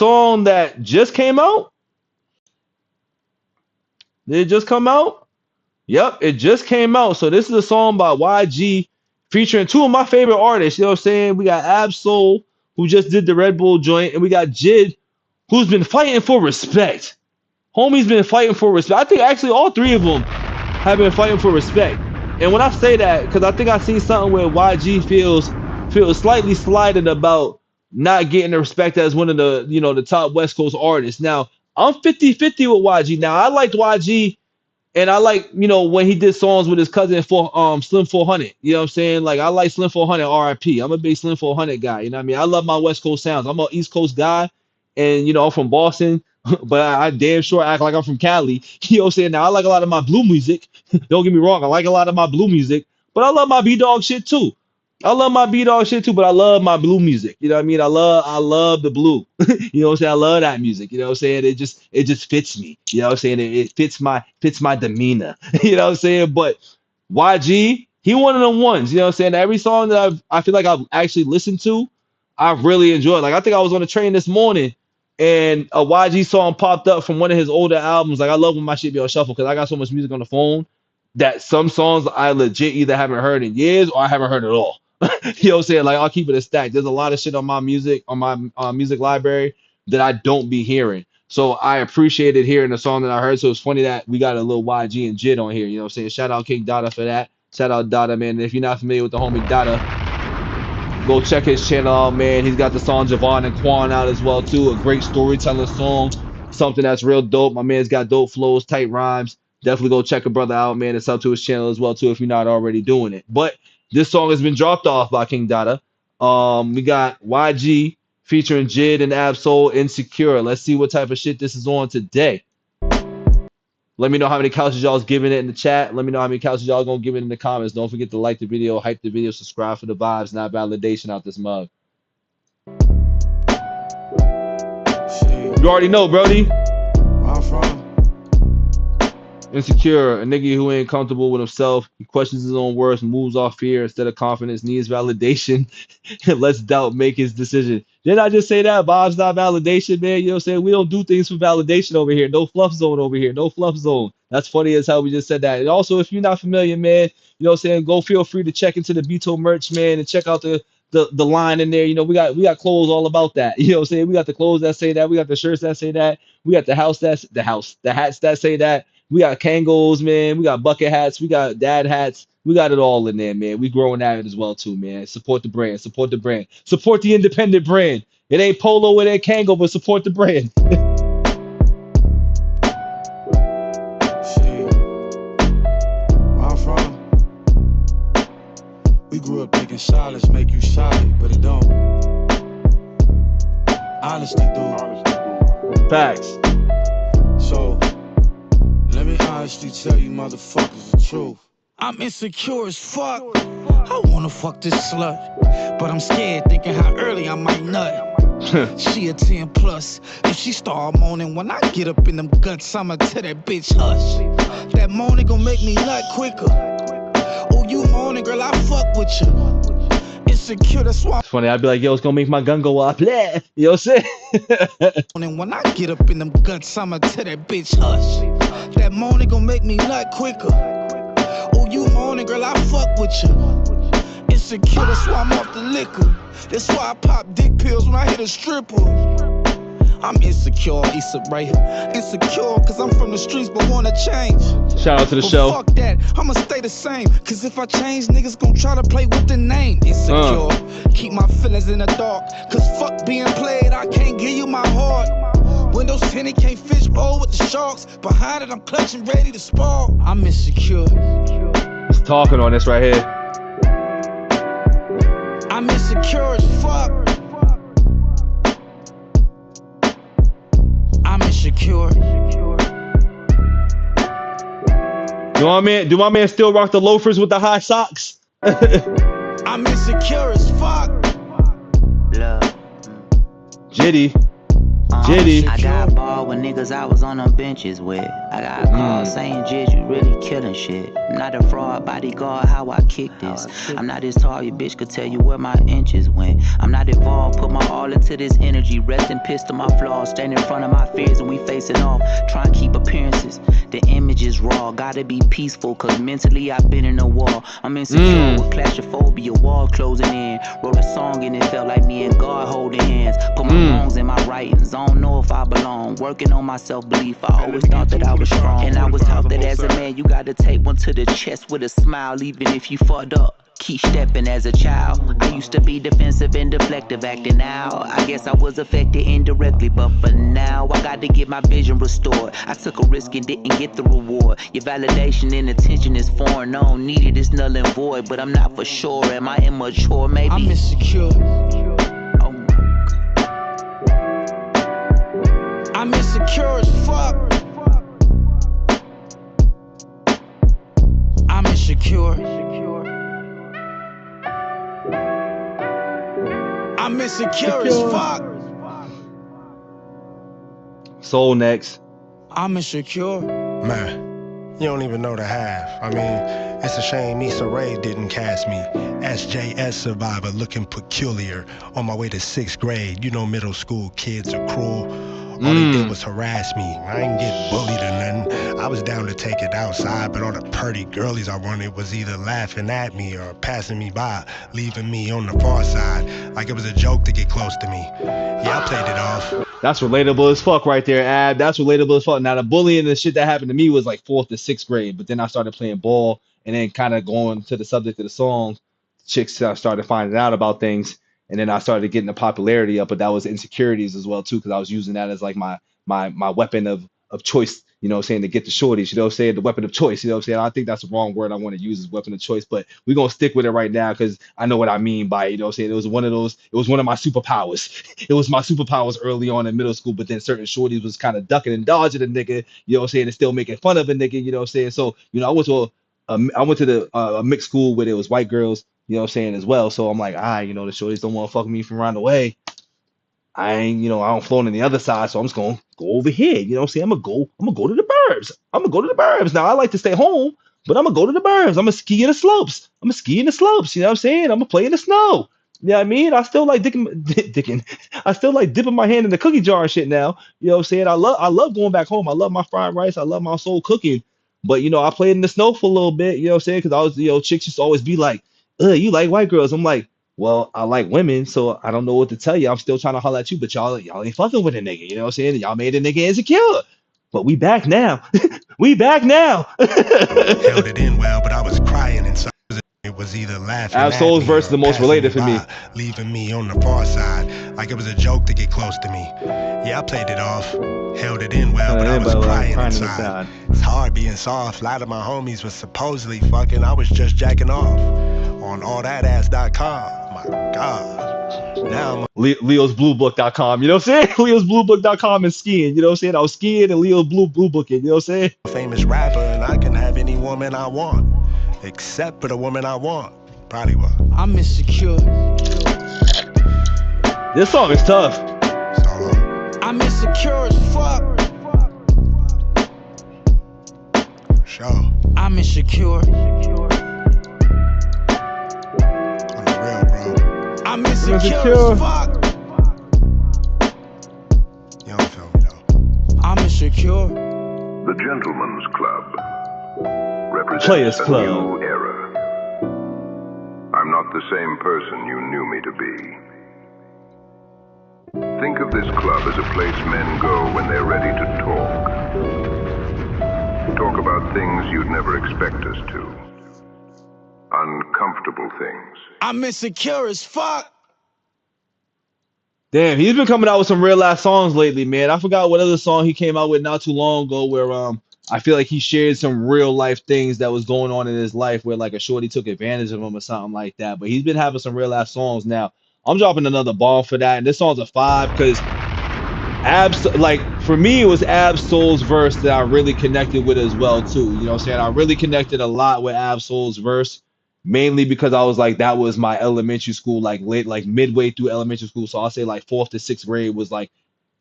song that just came out? Did it just come out? Yep, it just came out. So this is a song by YG featuring two of my favorite artists. You know what I'm saying? We got Ab-Soul, who just did the Red Bull joint, and we got Jid, who's been fighting for respect. Homie's been fighting for respect. I think actually all three of them have been fighting for respect. And when I say that, because I think I seen something where YG feels slightly slighted about not getting the respect as one of the, you know, the top West Coast artists. Now, I'm 50-50 with YG. Now, I liked YG, and I like, you know, when he did songs with his cousin for Slim 400. You know what I'm saying? Like, I like Slim 400 RIP. I'm a big Slim 400 guy. You know what I mean? I love my West Coast sounds. I'm an East Coast guy, and, you know, I'm from Boston, but I damn sure act like I'm from Cali. You know what I'm saying? Now, I like a lot of my blue music. Don't get me wrong. I like a lot of my blue music, but I love my B-Dog shit too. But I love my blue music. You know what I mean? I love the blue. You know what I'm saying? I love that music. You know what I'm saying? It just fits me. You know what I'm saying? It fits my demeanor. You know what I'm saying? But YG, he one of them ones. You know what I'm saying? Every song that I feel like I've actually listened to, I've really enjoyed. Like I think I was on the train this morning and a YG song popped up from one of his older albums. Like I love when my shit be on shuffle because I got so much music on the phone that some songs I legit either haven't heard in years or I haven't heard at all. You know what I'm saying? Like I'll keep it a stack. There's a lot of shit on my music, on my music library that I don't be hearing. So I appreciated hearing the song that I heard. So it's funny that we got a little YG and Jid on here. You know what I'm saying? Shout out King Dada for that. Shout out Dada, man. And if you're not familiar with the homie Dada, go check his channel out, man. He's got the song Javon and Quan out as well, too. A great storytelling song. Something that's real dope. My man's got dope flows, tight rhymes. Definitely go check a brother out, man. It's up to his channel as well, too, if you're not already doing it. But this song has been dropped off by King Dada. We got YG featuring Jid and Ab-Soul, Insecure. Let's see what type of shit this is on today. Let me know how many couches y'all's giving it in the chat. Let me know how many couches y'all gonna give it in the comments. Don't forget to like the video, hype the video, subscribe for the vibes, not validation out this mug. You already know, Brody. Where I'm from. Insecure, a nigga who ain't comfortable with himself. He questions his own words, moves off fear instead of confidence, needs validation, and lets doubt make his decision. Didn't I just say that? Bob's not validation, man. You know what I'm saying? We don't do things for validation over here. No fluff zone over here. No fluff zone. That's funny as how we just said that. And also, if you're not familiar, man, you know what I'm saying? Go feel free to check into the BITO merch, man, and check out the line in there. You know, we got clothes all about that. You know what I'm saying? We got the clothes that say that. We got the shirts that say that. We got the hats that say that. We got Kangos, man. We got bucket hats. We got dad hats. We got it all in there, man. We growing at it as well, too, man. Support the brand. Support the brand. Support the independent brand. It ain't Polo, it ain't Kango, but support the brand. Shit. Where I'm from. We grew up thinking silence make you solid, but it don't. Honesty do. Facts. So, let me honestly tell you motherfuckers the truth. I'm insecure as fuck. I wanna fuck this slut, but I'm scared thinking how early I might nut. She a 10 plus. If she start moaning when I get up in them guts, I'ma tell that bitch hush. That moaning gon' make me nut quicker. Oh, you moaning, girl, I fuck with you. Insecure, that's why. It's funny. I'd be like, yo, it's gonna make my gun go up. Yeah. You know what I'm saying? And when I get up in them guts, I'ma tell that bitch hush. That moaning gon' make me nut quicker. Oh, you moaning, girl, I fuck with you. Insecure, that's why I'm off the liquor. That's why I pop dick pills when I hit a stripper. I'm insecure, Issa right here. Insecure, cause I'm from the streets but wanna change. Shout out to the But show. fuck that, I'ma stay the same. Cause if I change, niggas gon' try to play with the name. Insecure, keep my feelings in the dark. Cause fuck being played, I can't give you my heart. Windows tinted, can't fish bowl with the sharks. Behind it, I'm clutching, ready to spark. I'm insecure. He's talking on this right here. I'm insecure as fuck. I'm insecure. Do my man still rock the loafers with the high socks? I'm insecure as fuck. Love. Jitty. Jitty. I got ball with niggas I was on them benches with. I got calls saying, Jid, you really killing shit. I'm not a fraud, bodyguard, how I kick this. I'm not as tall, your bitch could tell you where my inches went. I'm not involved, put my all into this energy. Resting pissed on my flaws, stand in front of my fears and we facing off. Try and keep appearances, the image is raw. Gotta be peaceful, cause mentally I've been in a wall. I'm insecure with claustrophobia, walls closing in. Wrote a song and it felt like me and God holding hands. Put my wrongs in my writings, I don't know if I belong. Working on my self-belief, I always thought that I was strong. And I was taught that as a man, you gotta take one to the chest with a smile, even if you fucked up. Keep stepping as a child. I used to be defensive and deflective, acting out. I guess I was affected indirectly, but for now, I got to get my vision restored. I took a risk and didn't get the reward. Your validation and attention is foreign. I don't need it, it's null and void, but I'm not for sure. Am I immature? Maybe. I'm insecure. Oh my God. I'm insecure as fuck. I'm insecure. I'm insecure as fuck. Soul next. I'm insecure. Man, you don't even know the half. I mean, it's a shame Issa Rae didn't cast me. SJS survivor looking peculiar. On my way to 6th grade. You know middle school kids are cruel. All they did was harass me. I ain't get bullied or nothing. I was down to take it outside, but all the purty girlies I wanted was either laughing at me or passing me by, leaving me on the far side, like it was a joke to get close to me. Yeah, I played it off. That's relatable as fuck right there, Ab. That's relatable as fuck. Now, the bullying and shit that happened to me was like 4th to 6th grade, but then I started playing ball and then kind of going to the subject of the song. Chicks started finding out about things, and then I started getting the popularity up, but that was insecurities as well, too, because I was using that as like my weapon of choice, you know what I'm saying, to get the shorties, you know what I'm saying, the weapon of choice, you know what I'm saying. I think that's the wrong word I want to use as weapon of choice, but we're going to stick with it right now because I know what I mean by it, you know what I'm saying. It was one of my superpowers. It was my superpowers early on in middle school, but then certain shorties was kind of ducking and dodging a nigga, you know what I'm saying, and still making fun of a nigga, you know what I'm saying. So, you know, I went to a mixed school where it was white girls, you know what I'm saying, as well. So I'm like, you know, the shorties don't want to fuck me from around the way. I don't float on the other side, so I'm just gonna go over here. You know what I'm saying? I'm gonna go to the burbs. I'm gonna go to the burbs. Now I like to stay home, but I'm gonna go to the burbs. I'm gonna ski in the slopes. You know what I'm saying? I'm gonna play in the snow. You know what I mean? I still like dicking. I still like dipping my hand in the cookie jar and shit now. You know what I'm saying? I love going back home. I love my fried rice. I love my soul cooking. But you know, I played in the snow for a little bit. You know what I'm saying? Because I was, you know, chicks used to always be like, you like white girls. I'm like, well, I like women, so I don't know what to tell you. I'm still trying to holler at you, but y'all ain't fucking with a nigga. You know what I'm saying? Y'all made a nigga insecure. But we back now. We back now. Held it in well, but I was crying inside. It was either laughing at Absol's me verse is or the most passing related me for me. by, leaving me on the far side, like it was a joke to get close to me. Yeah, I played it off, held it in well, but I was crying inside. It's hard being soft. A lot of my homies was supposedly fucking. I was just jacking off on allthatass.com. My God. Now I'm LeosBlueBook.com, you know what I'm saying? LeosBlueBook.com and skiing, you know what I'm saying? I was skiing and Leo's Blue Booking, you know what I'm saying? a famous rapper and I can have any woman I want, except for the woman I want. Probably what. I'm insecure. This song is tough. So, I'm insecure as fuck. for sure. I'm insecure. On the real, bro. I'm insecure Insecure. as fuck. You don't feel me though. I'm insecure. The Gentleman's Club represents Players a Club. new era. I'm not the same person you knew me to be. Think of this club as a place men go when they're ready to talk. Talk about things you'd never expect us to. Uncomfortable things. I'm insecure as fuck. Damn, he's been coming out with some real ass songs lately, man. I forgot what other song he came out with not too long ago where I feel like he shared some real life things that was going on in his life where like a shorty took advantage of him or something like that. But he's been having some real ass songs now. I'm dropping another ball for that, and this song's a 5 because for me it was Absol's verse that I really connected with as well too. You know what I'm saying? I really connected a lot with Absol's verse, mainly because I was like, that was my elementary school, like midway through elementary school. So I'll say like 4th to 6th grade was like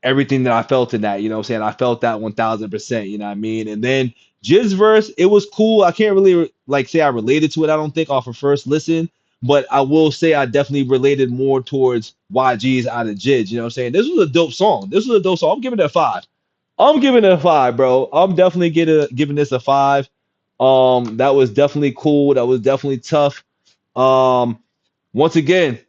everything that I felt in that, you know what I'm saying? I felt that 1000%, you know what I mean? And then Jizz verse, it was cool. I can't really like say I related to it, I don't think, off of first listen, but I will say I definitely related more towards YG's out of Jizz, you know what I'm saying? This was a dope song. This was a dope song. I'm giving it a five. I'm giving it a five, bro. I'm definitely giving this a five. That was definitely cool. That was definitely tough. Um, once again,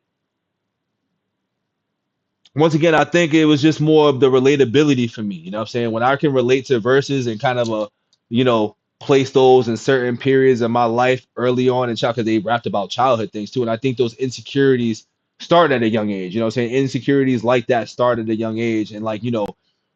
I think it was just more of the relatability for me. You know what I'm saying? When I can relate to verses and kind of place those in certain periods of my life early on in child, because they rapped about childhood things too. And I think those insecurities start at a young age. You know what I'm saying? Insecurities like that start at a young age. And like,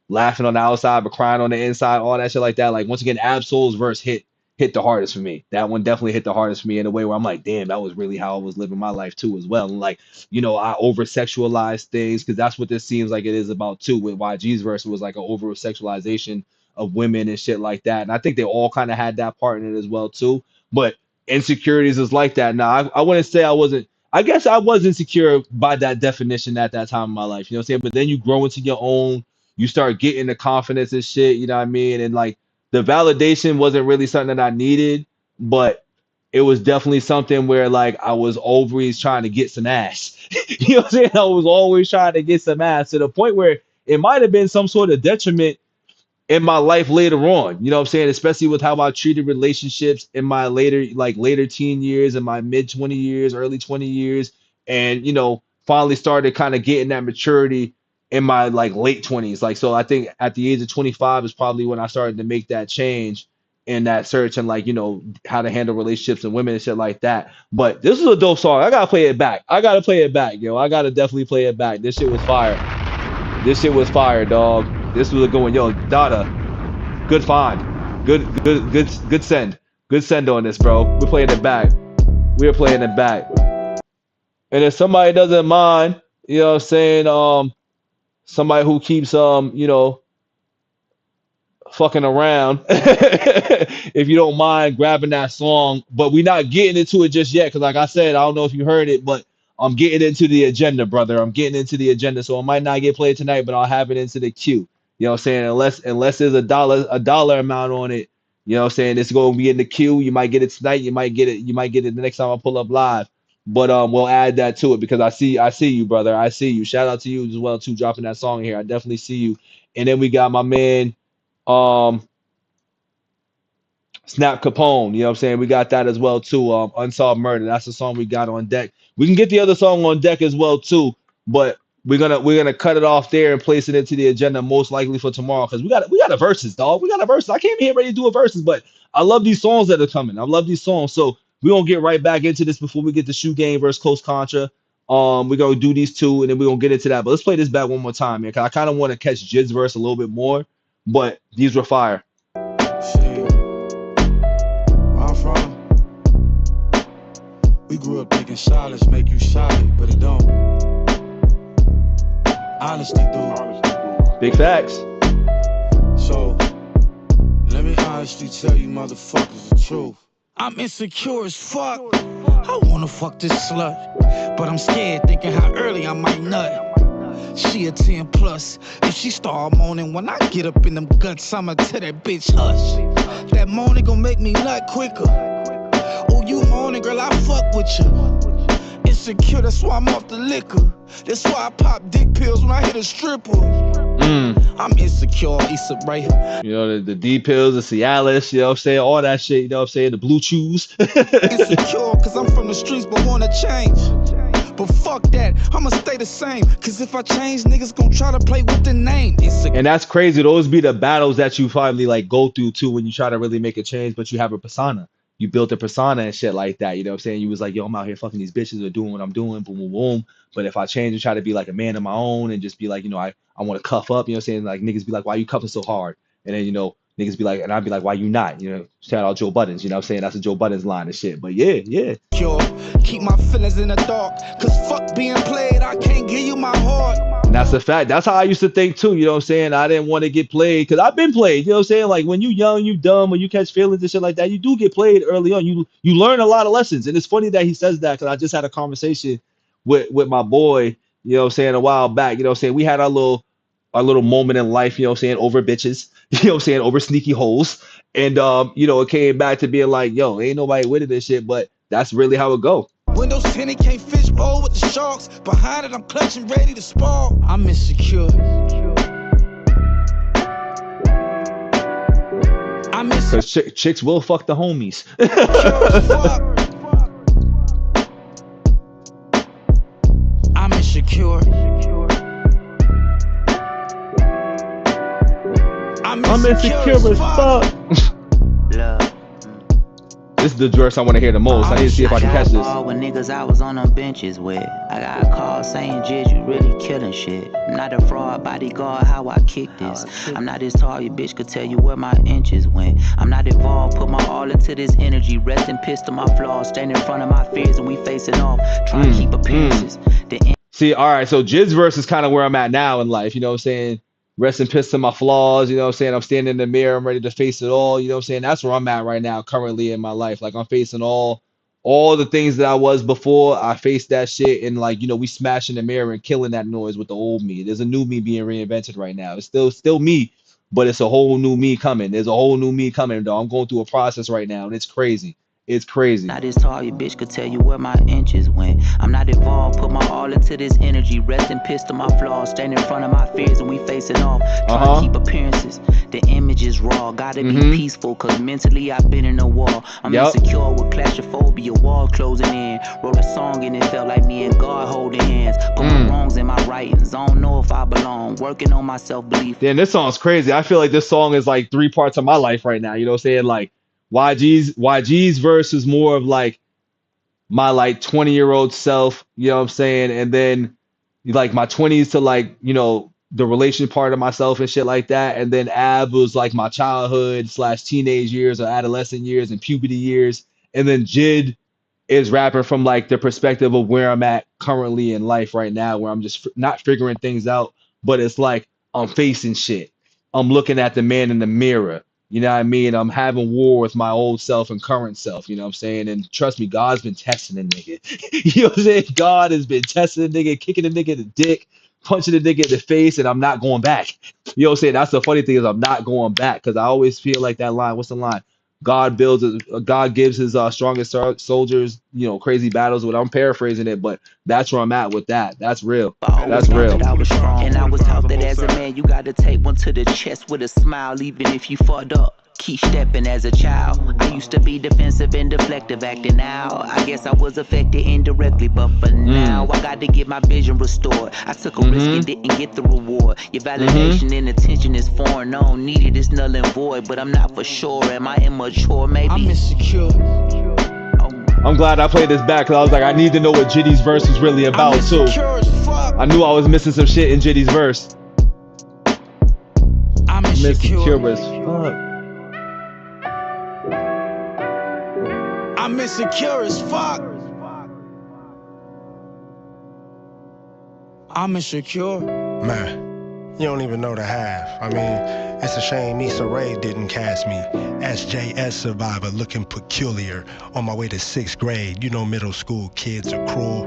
laughing on the outside but crying on the inside, all that shit like that. Like once again, Absol's verse hit the hardest for me. That one definitely hit the hardest for me in a way where I'm like, damn, that was really how I was living my life too as well. And like, I over sexualize things because that's what this seems like it is about too. With YG's verse, it was like an over sexualization of women and shit like that. And I think they all kind of had that part in it as well too. But insecurities is like that. Now, I wouldn't say I wasn't. I guess I was insecure by that definition at that time in my life. You know what I'm saying? But then you grow into your own, you start getting the confidence and shit, you know what I mean? And like the validation wasn't really something that I needed, but it was definitely something where like I was always trying to get some ass. You know what I'm saying? I was always trying to get some ass to the point where it might have been some sort of detriment in my life later on. You know what I'm saying? Especially with how I treated relationships in my later teen years and my mid 20 years, early 20 years, and finally started kind of getting that maturity in my like late 20s. Like so I think at the age of 25 is probably when I started to make that change in that search and like, how to handle relationships and women and shit like that. But this is a dope song. I gotta play it back. I gotta play it back, yo. I gotta definitely play it back. This shit was fire. This shit was fire, dog. This was a good one. Yo, Dada, good find. Good send. Good send on this, bro. We're playing it back. We're playing it back. And if somebody doesn't mind, you know what I'm saying, somebody who keeps fucking around, if you don't mind grabbing that song, but we're not getting into it just yet, because like I said, I don't know if you heard it, but I'm getting into the agenda, brother. I'm getting into the agenda, so it might not get played tonight, but I'll have it into the queue. You know what I'm saying? Unless there's a dollar amount on it, you know what I'm saying, it's gonna be in the queue. You might get it tonight, you might get it the next time I pull up live. But we'll add that to it because I see you, brother. I see you. Shout out to you as well too, dropping that song here. I definitely see you. And then we got my man um Snap Capone, you know what I'm saying? We got that as well too. Unsolved Murder. That's the song we got on deck. We can get the other song on deck as well too, but we're gonna cut it off there and place it into the agenda most likely for tomorrow because we got a verses, dog. We got a verses. I came here ready to do a verses, but I love these songs that are coming. I love these songs. So we're gonna get right back into this before we get to Shoe Game versus Close Contra. We're gonna do these two and then we're gonna get into that. But let's play this back one more time, man. Cause I kind of want to catch Jid's verse a little bit more, but these were fire. Shit, where I'm from, we grew up thinking silence make you solid, but it don't. Honesty do. Big facts. So, let me honestly tell you motherfuckers the truth. I'm insecure as fuck. I wanna fuck this slut, but I'm scared thinking how early I might nut. She a 10 plus. If she start moaning when I get up in them guts, I'ma tell that bitch hush. That moaning gon' make me nut quicker. Oh, you moaning, girl, I fuck with you. Insecure, that's why I'm off the liquor. That's why I pop dick pills when I hit a stripper. I'm insecure, Issa right here. You know, the D pills, the Cialis, you know what I'm saying? All that shit, you know what I'm saying? The blue chews. Insecure, cause I'm from the streets but wanna change. But fuck that, I'ma stay the same. Cause if I change, niggas gon' try to play with the name. And that's crazy. Those be the battles that you finally like go through too when you try to really make a change, but you have a persona. You built a persona and shit like that. You know what I'm saying? You was like, yo, I'm out here fucking these bitches or doing what I'm doing, boom, boom, boom. But if I change and try to be like a man of my own and just be like, I want to cuff up, you know what I'm saying? Like niggas be like, why you cuffing so hard? And then, niggas be like, and I'd be like, why you not? Shout out Joe Buttons, you know what I'm saying? That's a Joe Buttons line and shit. But yeah. Keep my feelings in the dark. Cause fuck being played, I can't give you my heart. And that's a fact. That's how I used to think too, you know what I'm saying? I didn't want to get played because I've been played, you know what I'm saying? Like when you young, you dumb, when you catch feelings and shit like that, you do get played early on. You learn a lot of lessons. And it's funny that he says that because I just had a conversation with my boy, you know what I'm saying, a while back. You know what I'm saying? We had our little our little moment in life, you know what I'm saying, over bitches, you know what I'm saying, over sneaky holes. And you know, it came back to being like, yo, ain't nobody with it this shit, but that's really how it go. Windows tinted, can't fish bowl with the sharks. Behind it, I'm clutching, ready to spark. I'm insecure. I'm insecure. Because chicks will fuck the homies. I'm insecure. I'm insecure as fuck. Love. This is the verse I want to hear the most. I need to see if I can catch this. When niggas I was on them benches with, I got a call saying, Jizz, you really killing shit. I'm not a fraud bodyguard, how I kick this. I'm not as tall, your bitch could tell you where my inches went. I'm not involved, put my all into this energy. Resting pissed on my flaws, standing in front of my fears, and we facing off. Trying to keep appearances. See, all right, so Jizz verse is kind of where I'm at now in life, you know what I'm saying? Rest in peace to my flaws, you know what I'm saying? I'm standing in the mirror, I'm ready to face it all, you know what I'm saying? That's where I'm at right now, currently in my life. Like, I'm facing all the things that I was before. I faced that shit, and like, you know, we smashing the mirror and killing that noise with the old me. There's a new me being reinvented right now. It's still me, but it's a whole new me coming. There's a whole new me coming, though. I'm going through a process right now, and it's crazy. It's crazy. Not as tall, your bitch could tell you where my inches went. I'm not involved, put my all into this energy. Resting pissed on my flaws, standing in front of my fears, and we facing off. Trying to keep appearances. The image is raw, gotta be peaceful, cause mentally I've been in a wall. I'm insecure with claustrophobia, walls closing in. Wrote a song and it felt like me and God holding hands. Put my wrongs in my writings, I don't know if I belong. Working on my self-belief. Damn, this song's crazy. I feel like this song is like 3 parts of my life right now, you know what I'm saying? Like, YG's verse is more of like my like 20-year-old self, you know what I'm saying? And then like my 20s to like, you know, the relation part of myself and shit like that. And then Ab was like my childhood / teenage years or adolescent years and puberty years. And then Jid is rapping from like the perspective of where I'm at currently in life right now, where I'm just not figuring things out, but it's like I'm facing shit. I'm looking at the man in the mirror. You know what I mean? I'm having war with my old self and current self, you know what I'm saying? And trust me, God's been testing the nigga. You know what I'm saying? God has been testing the nigga, kicking the nigga in the dick, punching the nigga in the face, and I'm not going back. You know what I'm saying? That's the funny thing is I'm not going back because I always feel like that line. What's the line? God gives his strongest soldiers, you know, crazy battles. What I'm paraphrasing it, but that's where I'm at with that. That's real. That's real. I was strong, and I was taught that as a man, you gotta take one to the chest with a smile, even if you fucked up. Keep stepping as a child. I used to be defensive and deflective, acting out. I guess I was affected indirectly, but for now, I got to get my vision restored. I took a risk and didn't get the reward. Your validation and attention is foreign. I don't need it, it's null and void, but I'm not for sure. Am I immature? Maybe. I'm insecure. I'm glad I played this back because I was like, I need to know what Jitty's verse was really about too. I knew I was missing some shit in Jitty's verse. I'm insecure as fuck. I'm insecure as fuck. I'm insecure. Man, you don't even know the half. I mean, it's a shame Issa Rae didn't cast me. SJS survivor looking peculiar. On my way to 6th grade. You know middle school kids are cruel.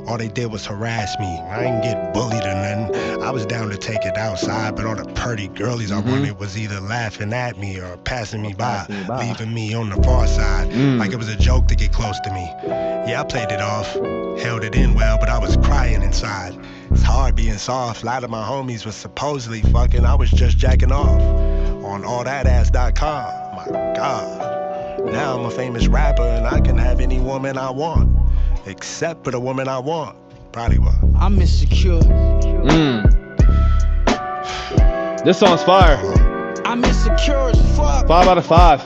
All they did was harass me. I didn't get bullied or nothing. I was down to take it outside, but all the pretty girlies I wanted was either laughing at me or passing me by, leaving me on the far side. Like it was a joke to get close to me. Yeah, I played it off, held it in well, but I was crying inside. It's hard being soft. A lot of my homies was supposedly fucking. I was just jacking off on allthatass.com. My God. Now I'm a famous rapper and I can have any woman I want. Except for the woman I want. Probably will. I'm insecure. This song's fire. I'm insecure as fuck. 5 out of 5.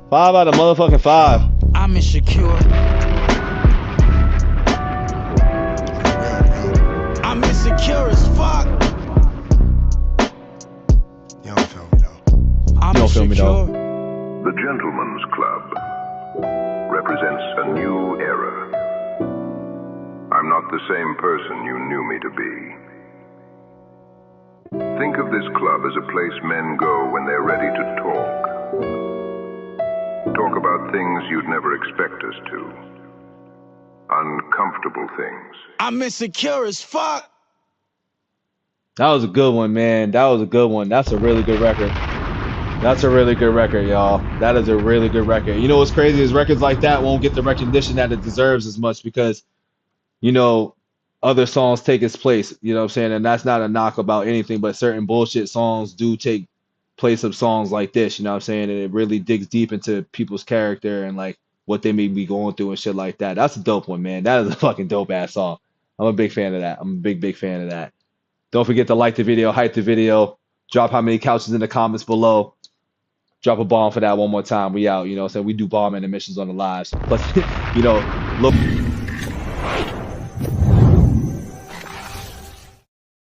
5 out of motherfucking 5. I'm insecure. I'm insecure as fuck. You don't feel me though. I'm insecure. The Gentleman's Club represents a new era. I'm not the same person you knew me to be. Think of this club as a place men go when they're ready to talk. Talk about things you'd never expect us to. Uncomfortable things. I'm insecure as fuck. That was a good one, man. That was a good one. That's a really good record. That's a really good record, y'all. That is a really good record. You know what's crazy is records like that won't get the recognition that it deserves as much because, you know, other songs take its place. You know what I'm saying? And that's not a knock about anything, but certain bullshit songs do take place of songs like this. You know what I'm saying? And it really digs deep into people's character and like what they may be going through and shit like that. That's a dope one, man. That is a fucking dope ass song. I'm a big fan of that. I'm a big fan of that. Don't forget to like the video, hype the video, drop how many couches in the comments below. Drop a bomb for that one more time. We out. You know what I'm saying? We do bomb intermissions on the lives. Plus, you know, look.